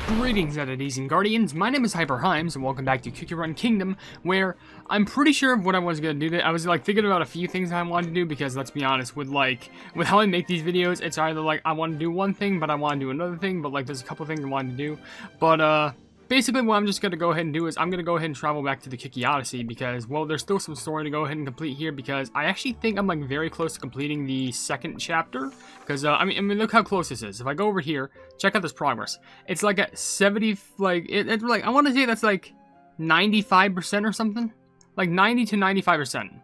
Greetings, Odysseys and Guardians. My name is HyperHimes, and welcome back to Cookie Run Kingdom, where I'm pretty sure of what I was gonna do. I was like thinking about a few things I wanted to do because, let's be honest, with how I make these videos, it's either like I want to do one thing, but I want to do another thing, but like there's a couple things I wanted to do. But basically, what I'm just going to go ahead and do is I'm going to go ahead and travel back to the Cookie Odyssey because, well, there's still some story to go ahead and complete here because I actually think I'm, like, very close to completing the second chapter because, I mean, look how close this is. If I go over here, check out this progress. It's, like, at 70, like, it's, like, I want to say that's, like, 95% or something? Like, 90 to 95%.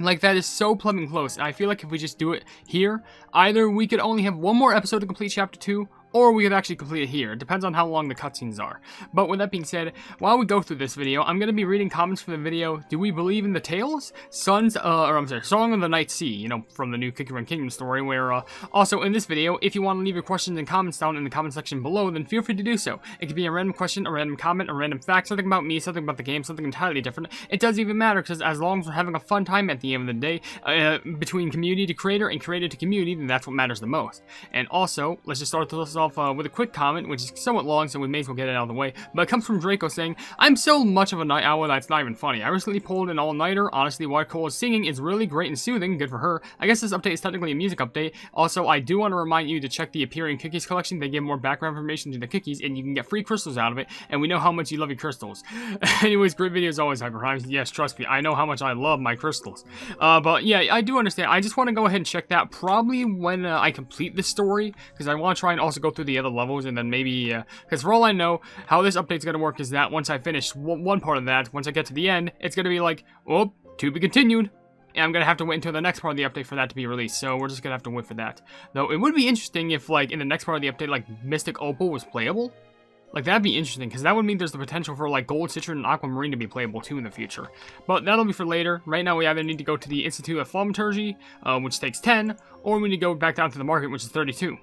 Like, that is so plumbing close, and I feel like if we just do it here, either we could only have one more episode to complete Chapter 2, or we could actually complete it here. It depends on how long the cutscenes are. But with that being said, while we go through this video, I'm going to be reading comments from the video, Do We Believe in the Tales? Song of the Night Sea, you know, from the new Cookie Run Kingdom story, where, also in this video, if you want to leave your questions and comments down in the comment section below, then feel free to do so. It could be a random question, a random comment, a random fact, something about me, something about the game, something entirely different. It doesn't even matter, because as long as we're having a fun time at the end of the day, between community to creator and creator to community, then that's what matters the most. And also, let's just start this off with a quick comment, which is somewhat long, so we may as well get it out of the way. But it comes from Draco saying, I'm so much of a night owl that it's not even funny. I recently pulled an all-nighter. Honestly, White Cole's singing is really great and soothing. Good for her. I guess this update is technically a music update. Also, I do want to remind you to check the Appearing Cookies collection. They give more background information to the cookies, and you can get free crystals out of it. And we know how much you love your crystals. Anyways, great videos always, HyperHimes. Yes, trust me, I know how much I love my crystals. But yeah, I do understand. I just want to go ahead and check that probably when I complete this story, because I want to try and also go through the other levels, and then maybe because for all I know, how this update's going to work is that once I finish one part of that, once I get to the end, it's going to be like, oh, to be continued. And I'm going to have to wait until the next part of the update for that to be released, so we're just going to have to wait for that. Though, it would be interesting if, like, in the next part of the update, like, Mystic Opal was playable. Like, that'd be interesting, because that would mean there's the potential for, like, Gold Citron and Aquamarine to be playable, too, in the future. But that'll be for later. Right now, we either need to go to the Institute of Thaumaturgy, which takes 10, or we need to go back down to the market, which is 32.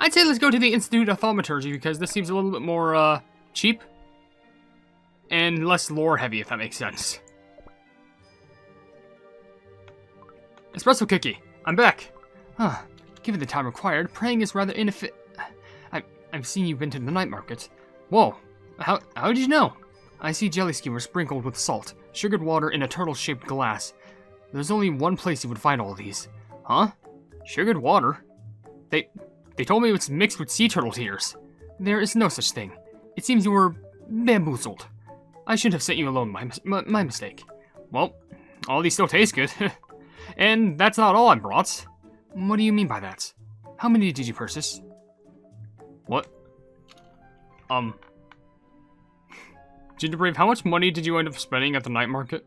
I'd say let's go to the Institute of Thaumaturgy because this seems a little bit more, cheap. And less lore-heavy, if that makes sense. Espresso Cookie, I'm back. Huh. Given the time required, praying is rather inefficient. I've seen you've been to the night market. Whoa. How did you know? I see jelly skewers sprinkled with salt, sugared water in a turtle-shaped glass. There's only one place you would find all these. Huh? Sugared water? They told me it's mixed with sea turtle tears. There is no such thing. It seems you were bamboozled. I should have sent you alone, my mistake. Well, all these still taste good. And that's not all I brought. What do you mean by that? How many did you purchase? What? Gingerbrave, how much money did you end up spending at the night market?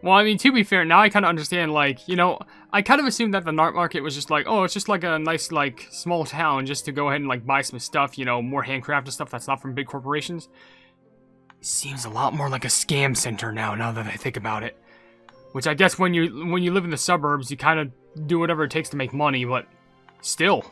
Well, I mean, to be fair, now I kind of understand, like, you know, I kind of assumed that the night market was just like, oh, it's just like a nice, like, small town just to go ahead and, like, buy some stuff, you know, more handcrafted stuff that's not from big corporations. Seems a lot more like a scam center now that I think about it. Which I guess when you live in the suburbs, you kind of do whatever it takes to make money, but still.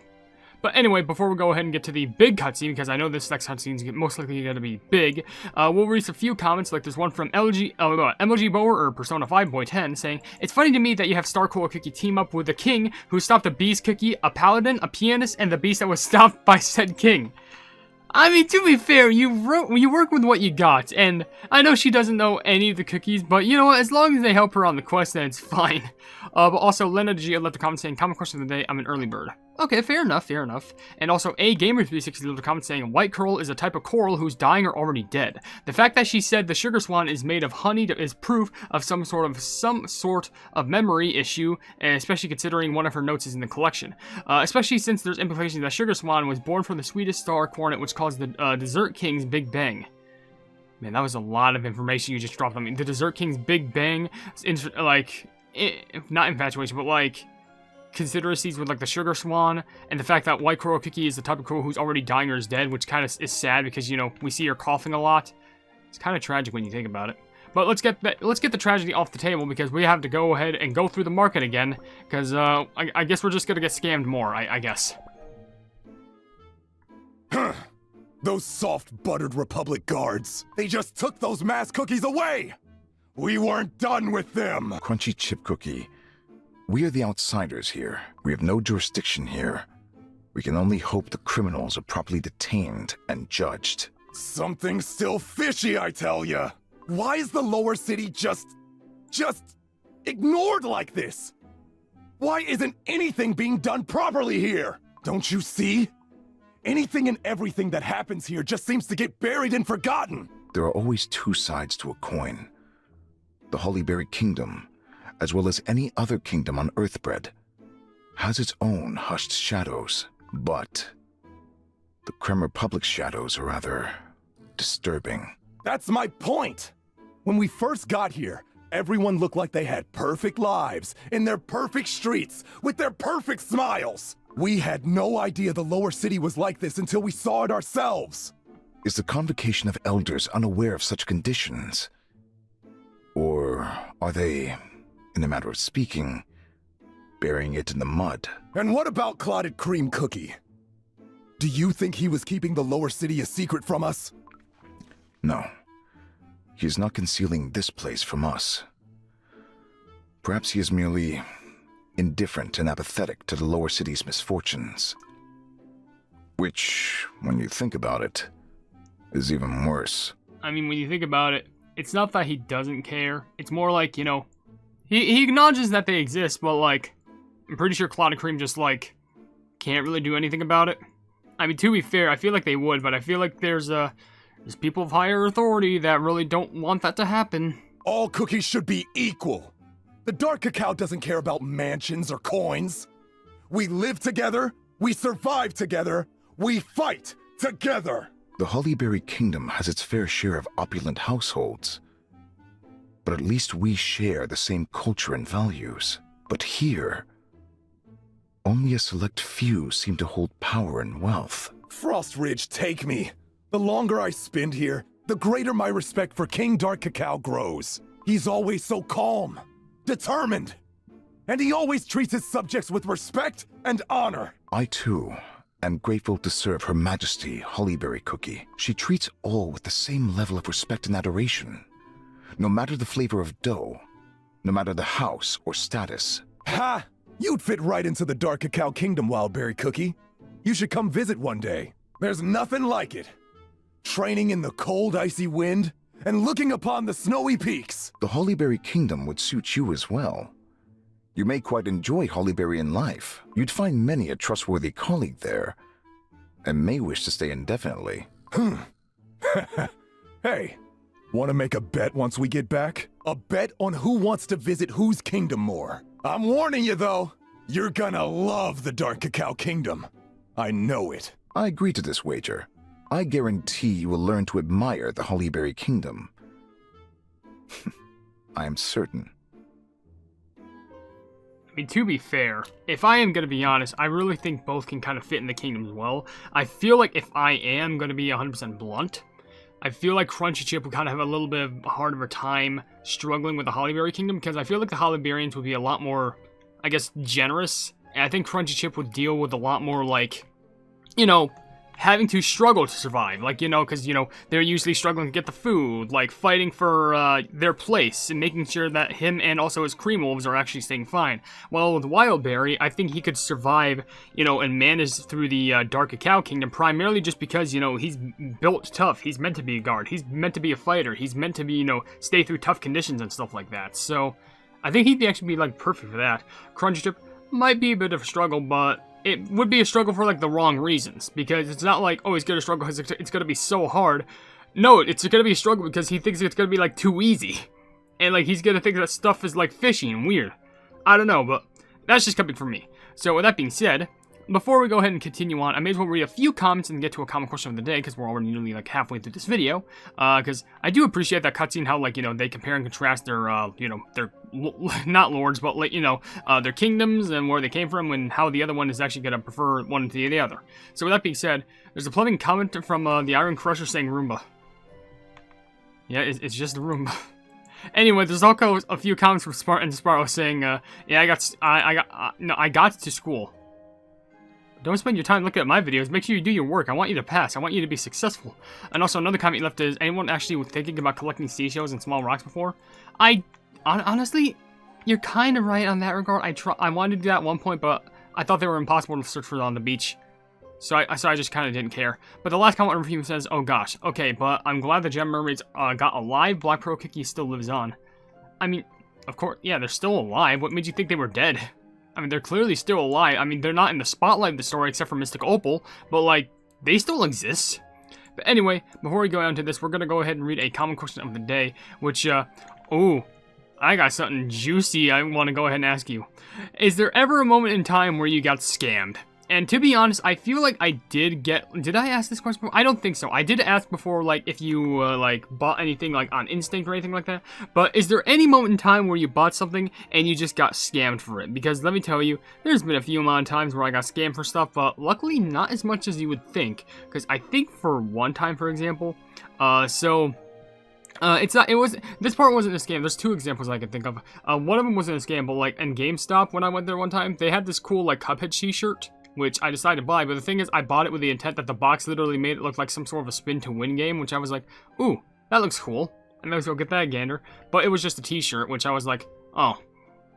But anyway, before we go ahead and get to the big cutscene, because I know this next cutscene is most likely going to be big, we'll read a few comments. Like there's one from MLG Bower or Persona 5 Boy 10 saying, "It's funny to me that you have Starcola Cookie team up with the king who stopped a beast cookie, a paladin, a pianist, and the beast that was stopped by said king." I mean, to be fair, you work with what you got, and I know she doesn't know any of the cookies, but you know what, as long as they help her on the quest, then it's fine. But also, Lena G left a comment saying, "Common question of the day, I'm an early bird." Okay, fair enough. And also, Gamer360 left a comment saying, "White coral is a type of coral who's dying or already dead. The fact that she said the sugar swan is made of honey is proof of some sort of memory issue, and especially considering one of her notes is in the collection. Especially since there's implications that sugar swan was born from the sweetest star cornet, which caused the Dessert King's Big Bang." Man, that was a lot of information you just dropped on me. The Dessert King's Big Bang, not infatuation, but like consideracies with like the sugar swan, and the fact that White Coral Cookie is the type of coral who's already dying or is dead, which kind of is sad because, you know, we see her coughing a lot. It's kind of tragic when you think about it. But let's get the tragedy off the table because we have to go ahead and go through the market again because I guess we're just gonna get scammed more. I guess. Those soft buttered Republic guards. They just took those mass cookies away. We weren't done with them. Crunchy chip cookie. We are the outsiders here. We have no jurisdiction here. We can only hope the criminals are properly detained and judged. Something's still fishy, I tell ya. Why is the lower city just ignored like this? Why isn't anything being done properly here? Don't you see? Anything and everything that happens here just seems to get buried and forgotten. There are always two sides to a coin. The Wildberry Kingdom, as well as any other kingdom on Earthbread, has its own hushed shadows, but the Krem Republic's shadows are rather disturbing. That's my point. When we first got here, everyone looked like they had perfect lives, in their perfect streets, with their perfect smiles. We had no idea the lower city was like this until we saw it ourselves. Is the convocation of elders unaware of such conditions? Or are they, in a matter of speaking, burying it in the mud? And what about Clotted Cream Cookie? Do you think he was keeping the lower city a secret from us? No. He is not concealing this place from us. Perhaps he is merely indifferent and apathetic to the lower city's misfortunes. Which, when you think about it, is even worse. I mean, when you think about it, it's not that he doesn't care. It's more like, you know, he acknowledges that they exist, but, like, I'm pretty sure Clotted Cream just, like, can't really do anything about it. I mean, to be fair, I feel like they would, but I feel like there's people of higher authority that really don't want that to happen. All cookies should be equal. The Dark Cacao doesn't care about mansions or coins. We live together, we survive together, we fight together. The Wildberry Kingdom has its fair share of opulent households, but at least we share the same culture and values. But here, only a select few seem to hold power and wealth. Frost Ridge, take me. The longer I spend here, the greater my respect for King Dark Cacao grows. He's always so calm, determined, and he always treats his subjects with respect and honor. I, too, am grateful to serve Her Majesty Wildberry Cookie. She treats all with the same level of respect and adoration, no matter the flavor of dough, no matter the house or status. Ha! You'd fit right into the Dark Cacao Kingdom, Wildberry Cookie. You should come visit one day. There's nothing like it. Training in the cold, icy wind, and looking upon the snowy peaks. The Wildberry Kingdom would suit you as well. You may quite enjoy Wildberry in life. You'd find many a trustworthy colleague there, and may wish to stay indefinitely. Hey, want to make a bet once we get back? A bet on who wants to visit whose kingdom more. I'm warning you, though. You're gonna love the Dark Cacao Kingdom. I know it. I agree to this wager. I guarantee you will learn to admire the Wildberry Kingdom. I am certain. I mean, to be fair, if I am going to be honest, I really think both can kind of fit in the kingdom as well. I feel like if I am going to be 100% blunt, I feel like Crunchy Chip would kind of have a little bit of a harder time struggling with the Wildberry Kingdom, because I feel like the Wildberrians would be a lot more, I guess, generous. And I think Crunchy Chip would deal with a lot more, like, you know, having to struggle to survive, like, you know, because, you know, they're usually struggling to get the food, like, fighting for their place, and making sure that him and also his cream wolves are actually staying fine. Well, with Wildberry, I think he could survive, you know, and manage through the Dark Cacao Kingdom, primarily just because, you know, he's built tough, he's meant to be a guard, he's meant to be a fighter, he's meant to be, you know, stay through tough conditions and stuff like that, so I think he'd actually be, like, perfect for that. Crunchy Chip might be a bit of a struggle, but it would be a struggle for, like, the wrong reasons, because it's not like, oh, he's gonna struggle because it's gonna be so hard. No, it's gonna be a struggle because he thinks it's gonna be, like, too easy. And, like, he's gonna think that stuff is, like, fishy and weird. I don't know, but that's just coming from me. So, with that being said, before we go ahead and continue on, I may as well read a few comments and get to a comment question of the day, because we're already nearly, like, halfway through this video. Because I do appreciate that cutscene, how, like, you know, they compare and contrast their, you know, their, not lords, but, like, you know, their kingdoms and where they came from, and how the other one is actually going to prefer one to the other. So, with that being said, there's a pleasant comment from the Iron Crusher saying Roomba. Yeah, it's just a Roomba. Anyway, there's also a few comments from Sparrow saying, yeah, I got to school. Don't spend your time looking at my videos. Make sure you do your work. I want you to pass. I want you to be successful. And also, another comment you left is, anyone actually thinking about collecting seashells and small rocks before? Honestly, you're kind of right on that regard. I wanted to do that at one point, but I thought they were impossible to search for on the beach. So I just kind of didn't care. But the last comment review says, oh gosh, okay, but I'm glad the Gem Mermaids got alive. Black Pearl Kiki still lives on. I mean, of course, yeah, they're still alive. What made you think they were dead? I mean, they're clearly still alive. I mean, they're not in the spotlight of the story except for Mystic Opal, but like, they still exist. But anyway, before we go on to this, we're gonna go ahead and read a common question of the day, which, ooh, I got something juicy I want to go ahead and ask you. Is there ever a moment in time where you got scammed? And to be honest, I feel like I did I ask this question before? I don't think so. I did ask before, like, if you, like, bought anything, like, on instinct or anything like that. But is there any moment in time where you bought something and you just got scammed for it? Because let me tell you, there's been a few amount of times where I got scammed for stuff, but luckily not as much as you would think. Because I think for one time, for example, this part wasn't a scam. There's two examples I can think of. One of them wasn't a scam, but, like, in GameStop, when I went there one time, they had this cool, like, Cuphead t-shirt, which I decided to buy, but the thing is, I bought it with the intent that the box literally made it look like some sort of a spin-to-win game, which I was like, ooh, that looks cool, I might as well get that gander, but it was just a t-shirt, which I was like, oh,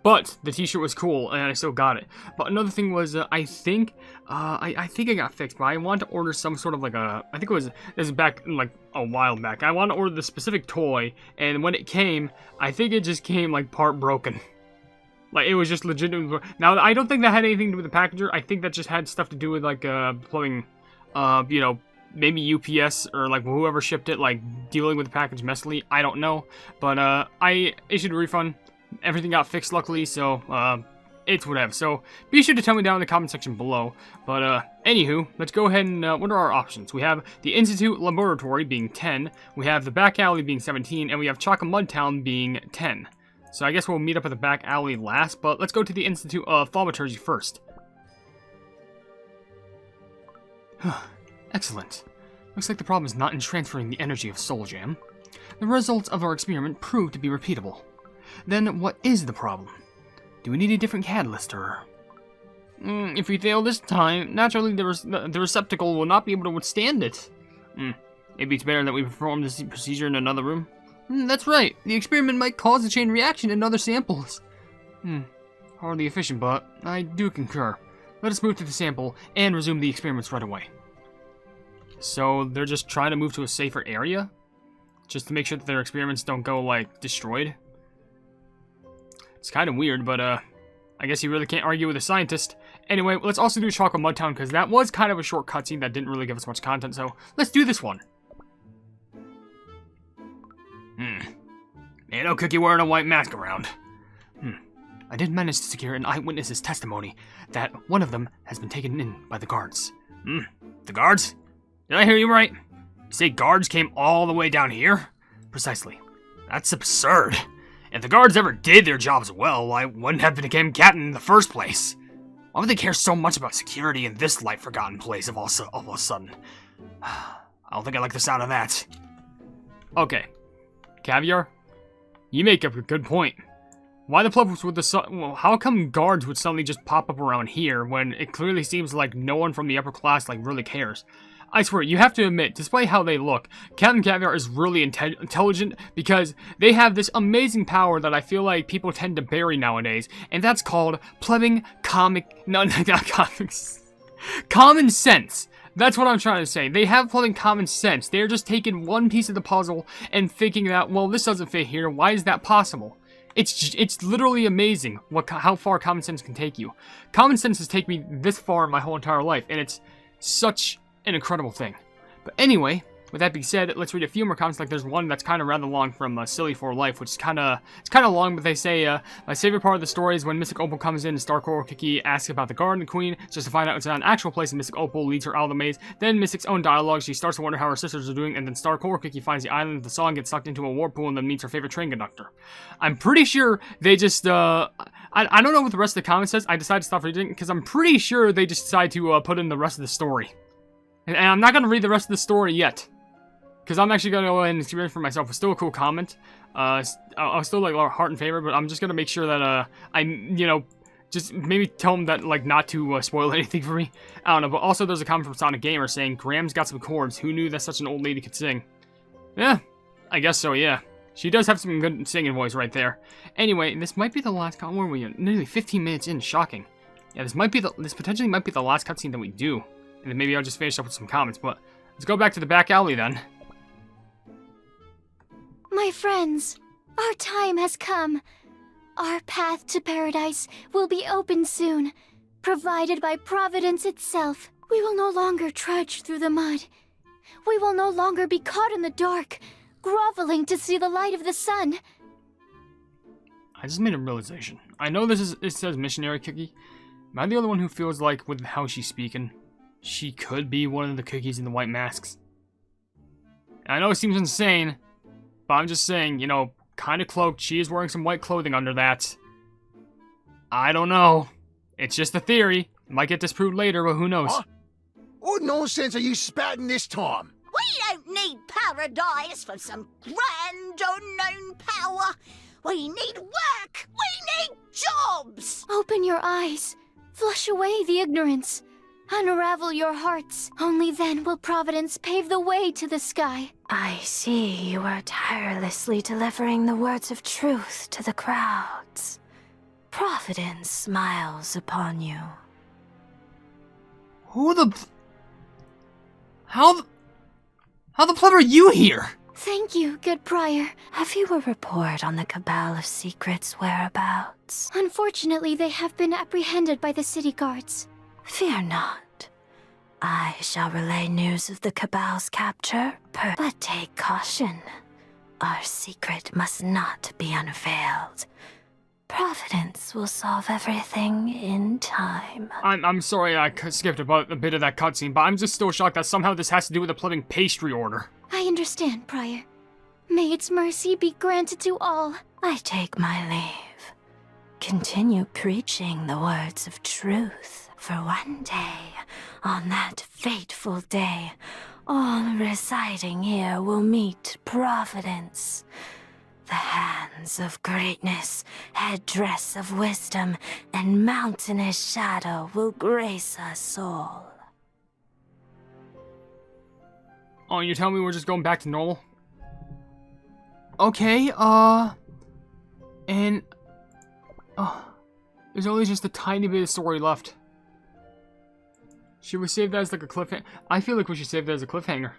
but the t-shirt was cool, and I still got it. But another thing was, I think it got fixed, but I wanted to order some sort of like this is back, like, a while back, I wanted to order the specific toy, and when it came, I think it just came, like, part broken. Like, it was just legitimate. Now, I don't think that had anything to do with the packager. I think that just had stuff to do with, like, plumbing, you know, maybe UPS or, like, whoever shipped it, like, dealing with the package messily. I don't know. But, I issued a refund. Everything got fixed, luckily, so, it's whatever. So, be sure to tell me down in the comment section below. But, anywho, let's go ahead and, what are our options? We have the Institute Laboratory being 10. We have the Back Alley being 17. And we have Chaka Mudtown being 10. So I guess we'll meet up at the back alley last, but let's go to the Institute of Thaumaturgy first. Excellent. Looks like the problem is not in transferring the energy of Soul Jam. The results of our experiment proved to be repeatable. Then what is the problem? Do we need a different catalyst, or... if we fail this time, naturally the receptacle will not be able to withstand it. Maybe it's better that we perform this procedure in another room. That's right. The experiment might cause a chain reaction in other samples. Hardly efficient, but I do concur. Let us move to the sample and resume the experiments right away. So they're just trying to move to a safer area? Just to make sure that their experiments don't go, like, destroyed? It's kind of weird, but, I guess you really can't argue with a scientist. Anyway, let's also do Chocolate Mudtown, because that was kind of a short cutscene that didn't really give us much content, so let's do this one. Ain't no cookie wearing a white mask around. I did manage to secure an eyewitness's testimony that one of them has been taken in by the guards. The guards? Did I hear you right? You say guards came all the way down here? Precisely. That's absurd. If the guards ever did their jobs well, I wouldn't have become captain in the first place. Why would they care so much about security in this light-forgotten place all of a sudden? I don't think I like the sound of that. Okay. Caviar? You make up a good point. Why the plebs would well, how come guards would suddenly just pop up around here when it clearly seems like no one from the upper class, like, really cares? I swear, you have to admit, despite how they look, Captain Caviar is really intelligent because they have this amazing power that I feel like people tend to bury nowadays, and that's called not comics. Common sense. That's what I'm trying to say. They have plenty common sense. They're just taking one piece of the puzzle and thinking that, well, this doesn't fit here. Why is that possible? It's literally amazing how far common sense can take you. Common sense has taken me this far in my whole entire life, and it's such an incredible thing. But anyway, with that being said, let's read a few more comments. Like, there's one that's kind of rather long from Silly for Life, which is kind of long, but they say, my favorite part of the story is when Mystic Opal comes in and Star Coral Kiki asks about the Garden Queen, just to find out it's not an actual place, and Mystic Opal leads her out of the maze. Then Mystic's own dialogue, she starts to wonder how her sisters are doing, and then Star Coral Kiki finds the island, the song gets sucked into a warp pool, and then meets her favorite train conductor. I'm pretty sure they just, I don't know what the rest of the comment says. I decided to stop reading, because I'm pretty sure they just decided to put in the rest of the story. And I'm not going to read the rest of the story yet. Because I'm actually going to go ahead and experience for myself. It's still a cool comment. I'll still, like, heart in favor, but I'm just going to make sure that, just maybe tell them that, like, not to spoil anything for me. I don't know, but also there's a comment from Sonic Gamer saying, Graham's got some chords. Who knew that such an old lady could sing? Yeah, I guess so, yeah. She does have some good singing voice right there. Anyway, this might be the last where are we? Nearly 15 minutes in. Shocking. Yeah, this potentially might be the last cutscene that we do. And then maybe I'll just finish up with some comments. But let's go back to the back alley then. My friends, our time has come. Our path to paradise will be open soon, provided by Providence itself. We will no longer trudge through the mud. We will no longer be caught in the dark, groveling to see the light of the sun. I just made a realization. I know it says missionary cookie. Am I the only one who feels like, with how she's speaking, she could be one of the cookies in the white masks? I know it seems insane, but I'm just saying, you know, kind of cloaked. She is wearing some white clothing under that. I don't know. It's just a theory. It might get disproved later, but who knows? What nonsense are you spouting this time? We don't need paradise for some grand unknown power. We need work. We need jobs. Open your eyes. Flush away the ignorance. Unravel your hearts. Only then will Providence pave the way to the sky. I see you are tirelessly delivering the words of truth to the crowds. Providence smiles upon you. Who the... How the pleb are you here? Thank you, good prior. Have you a report on the Cabal of Secrets' whereabouts? Unfortunately, they have been apprehended by the city guards. Fear not. I shall relay news of the Cabal's capture, but take caution. Our secret must not be unveiled. Providence will solve everything in time. I'm sorry I skipped a bit of that cutscene, but I'm just still shocked that somehow this has to do with the plebbing pastry order. I understand, prior. May its mercy be granted to all. I take my leave. Continue preaching the words of truth, for one day, on that fateful day, all residing here will meet Providence. The hands of greatness, headdress of wisdom, and mountainous shadow will grace us all. Oh, you tell me we're just going back to normal? Okay, and... there's only just a tiny bit of story left. Should we save that as like a cliffhanger? I feel like we should save that as a cliffhanger.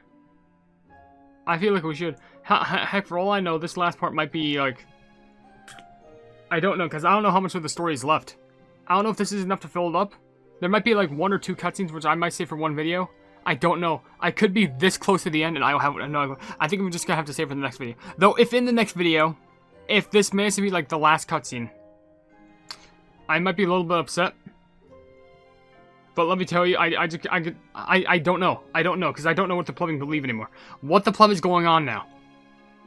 I feel like we should. Heck, for all I know, this last part might be like... I don't know, because I don't know how much of the story is left. I don't know if this is enough to fill it up. There might be like 1 or 2 cutscenes, which I might save for one video. I don't know. I could be this close to the end, and I don't have no. I think I'm just gonna have to save for the next video. Though, if in the next video, if this managed to be like the last cutscene, I might be a little bit upset. But let me tell you, I don't know. I don't know, because I don't know what the plebbing believe anymore. What the pleb is going on now?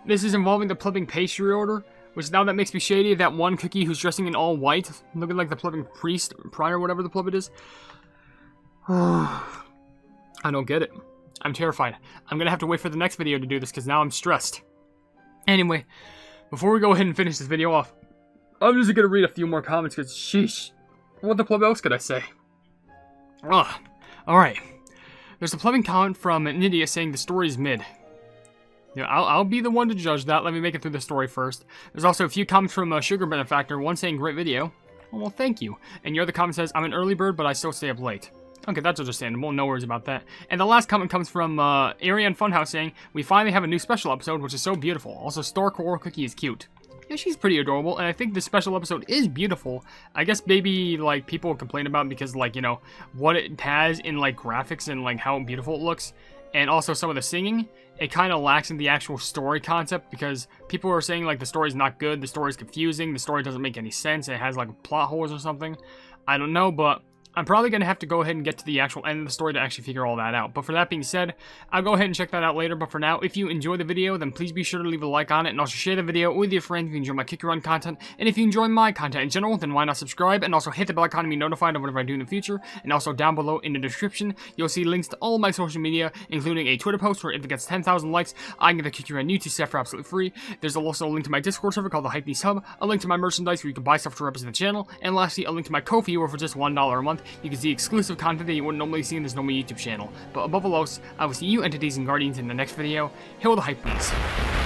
This is involving the plebbing pastry order, which now that makes me shady. That one cookie who's dressing in all white, looking like the plebbing priest, prior, whatever the pleb it is. I don't get it. I'm terrified. I'm gonna have to wait for the next video to do this, because now I'm stressed. Anyway, before we go ahead and finish this video off, I'm just gonna read a few more comments, because sheesh. What the pleb else could I say? Alright. There's a plebbing comment from Nydia saying the story's mid. Yeah, I'll be the one to judge that. Let me make it through the story first. There's also a few comments from Sugar Benefactor, one saying great video. Oh, well, thank you. And your other comment says, I'm an early bird, but I still stay up late. Okay, that's understandable. No worries about that. And the last comment comes from Ariane Funhouse saying, we finally have a new special episode, which is so beautiful. Also, Star Coral Cookie is cute. Yeah, she's pretty adorable, and I think this special episode is beautiful. I guess maybe, like, people complain about it because, like, you know, what it has in, like, graphics and, like, how beautiful it looks. And also some of the singing, it kind of lacks in the actual story concept because people are saying, like, the story's not good, the story's confusing, the story doesn't make any sense, it has, like, plot holes or something. I don't know, but I'm probably going to have to go ahead and get to the actual end of the story to actually figure all that out. But for that being said, I'll go ahead and check that out later. But for now, if you enjoy the video, then please be sure to leave a like on it and also share the video with your friends if you enjoy my Kick Your Run content. And if you enjoy my content in general, then why not subscribe and also hit the bell icon to be notified of whatever I do in the future. And also down below in the description, you'll see links to all of my social media, including a Twitter post where if it gets 10,000 likes, I can get the Kick Your Run YouTube stuff for absolutely free. There's also a link to my Discord server called the Hypenese Hub, a link to my merchandise where you can buy stuff to represent the channel, and lastly, a link to my Ko-fi where for just $1 a month, you can see exclusive content that you wouldn't normally see in this normal YouTube channel. But above all else, I will see you entities and guardians in the next video. Hail the Hypenese.